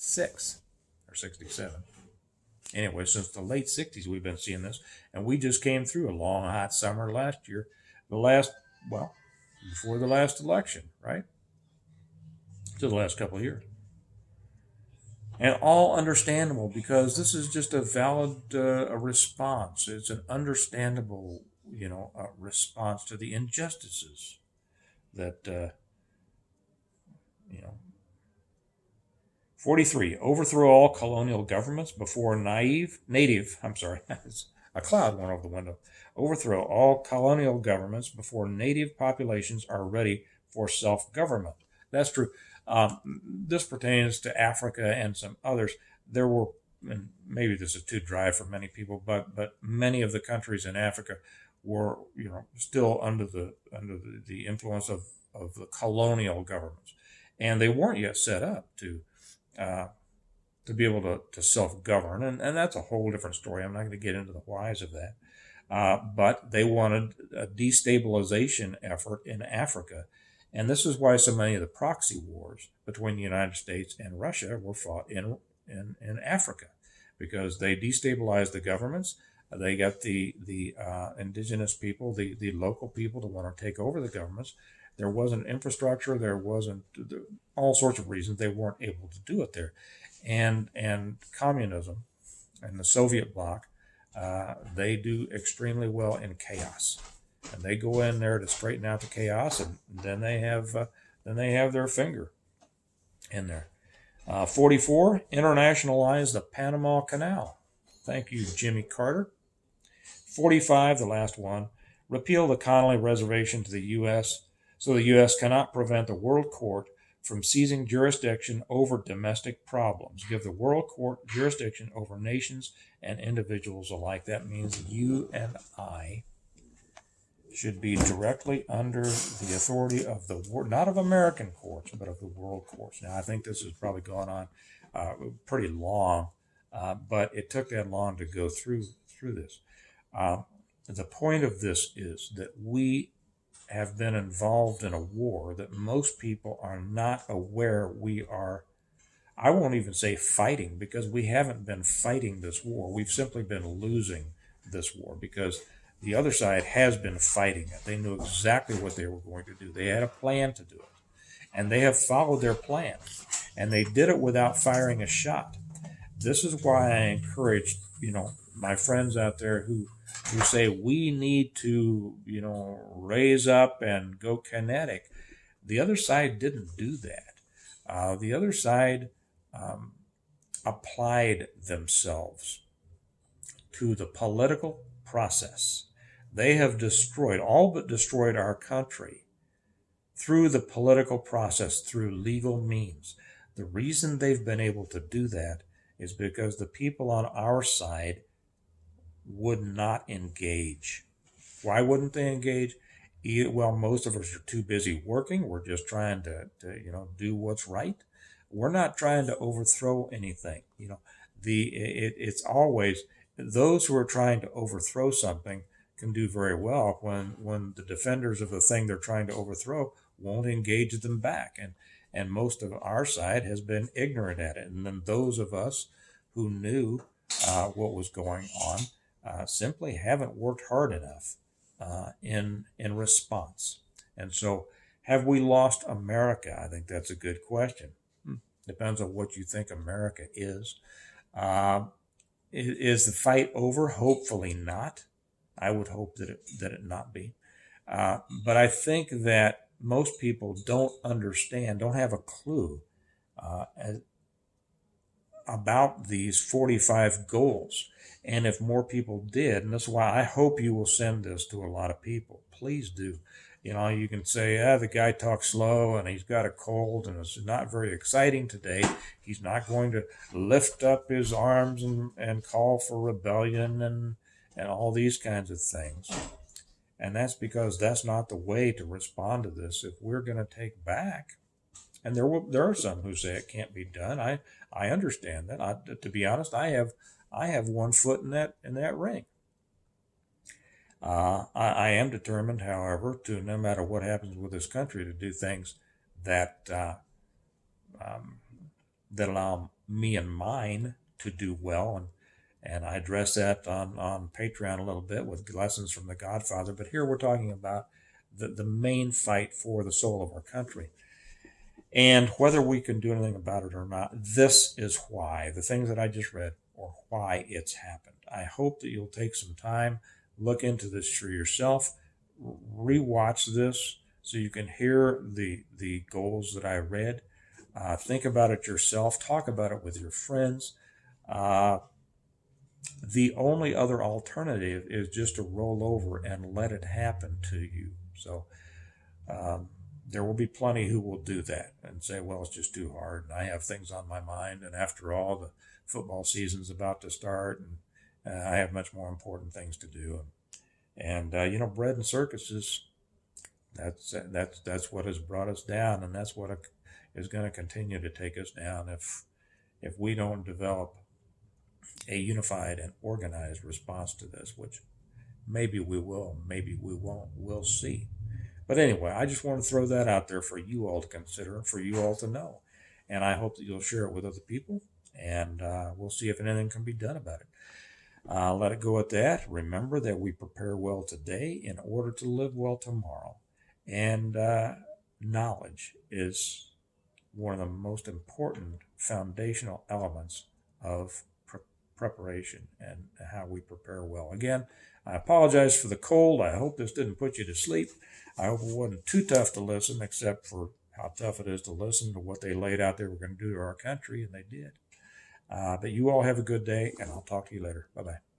66 or 67. Anyway, since the late 60s, we've been seeing this, and we just came through a long, hot summer last year. Well, before the last election, right? To the last couple of years. And all understandable because this is just a valid a response. It's an understandable, response to the injustices that, 43, overthrow all colonial governments before I'm sorry, a cloud went over the window. Overthrow all colonial governments before native populations are ready for self government. That's true. This pertains to Africa and some others. There were, and maybe this is too dry for many people, but many of the countries in Africa were, still under the influence of the colonial governments, and they weren't yet set up uh, to be able to self govern, and that's a whole different story. I'm not going to get into the whys of that. But they wanted a destabilization effort in Africa. And this is why so many of the proxy wars between the United States and Russia were fought in Africa, because they destabilized the governments. They got the indigenous people, the local people to want to take over the governments. There wasn't infrastructure. There wasn't all sorts of reasons they weren't able to do it there. And communism and the Soviet bloc, they do extremely well in chaos, and they go in there to straighten out the chaos, and then they have their finger in there. 44, internationalize the Panama Canal. Thank you, Jimmy Carter. 45, the last one, repeal the Connolly Reservation to the U.S. so the U.S. cannot prevent the World Court from seizing jurisdiction over domestic problems. Give the World Court jurisdiction over nations and individuals alike. That means you and I should be directly under the authority of not of American courts, but of the world courts. Now, I think this has probably gone on pretty long, but it took that long to go through this. The point of this is that we have been involved in a war that most people are not aware we are. I won't even say fighting, because we haven't been fighting this war. We've simply been losing this war because the other side has been fighting it. They knew exactly what they were going to do. They had a plan to do it, and they have followed their plan, and they did it without firing a shot. This is why I encourage, my friends out there who say we need to, raise up and go kinetic. The other side didn't do that. The other side applied themselves to the political process. They have all but destroyed our country through the political process, through legal means. The reason they've been able to do that is because the people on our side would not engage. Why wouldn't they engage? Well, most of us are too busy working. We're just trying to do what's right. We're not trying to overthrow anything. It's always those who are trying to overthrow something can do very well when the defenders of the thing they're trying to overthrow won't engage them back. And most of our side has been ignorant at it. And then those of us who knew what was going on simply haven't worked hard enough in response. And so, have we lost America? I think that's a good question. Depends on what you think America is. Is the fight over? Hopefully not. I would hope that it not be. But I think that most people don't have a clue about these 45 goals. And if more people did, and that's why I hope you will send this to a lot of people, please do. You can say, the guy talks slow and he's got a cold and it's not very exciting today. He's not going to lift up his arms and call for rebellion and all these kinds of things. And that's because that's not the way to respond to this. If we're going to take back, and there are some who say it can't be done. I understand that. To be honest, I have one foot in that ring. I am determined, however, to, no matter what happens with this country, to do things that that allow me and mine to do well. And I address that on Patreon a little bit with lessons from the Godfather. But here we're talking about the main fight for the soul of our country. And whether we can do anything about it or not, this is why. The things that I just read are why it's happened. I hope that you'll take some time, look into this for yourself, rewatch this so you can hear the goals that I read. Think about it yourself. Talk about it with your friends. The only other alternative is just to roll over and let it happen to you. So there will be plenty who will do that and say, well, it's just too hard. And I have things on my mind. And after all, the football season's about to start. And I have much more important things to do. And bread and circuses, that's what has brought us down. And that's what is going to continue to take us down if we don't develop a unified and organized response to this, which maybe we will, maybe we won't. We'll see. But anyway, I just want to throw that out there for you all to consider, for you all to know. And I hope that you'll share it with other people, and we'll see if anything can be done about it. Let it go at that. Remember that we prepare well today in order to live well tomorrow. And knowledge is one of the most important foundational elements of preparation and how we prepare well. Again, I apologize for the cold. I hope this didn't put you to sleep. I hope it wasn't too tough to listen, except for how tough it is to listen to what they laid out they were going to do to our country, and they did. But you all have a good day, and I'll talk to you later. Bye-bye.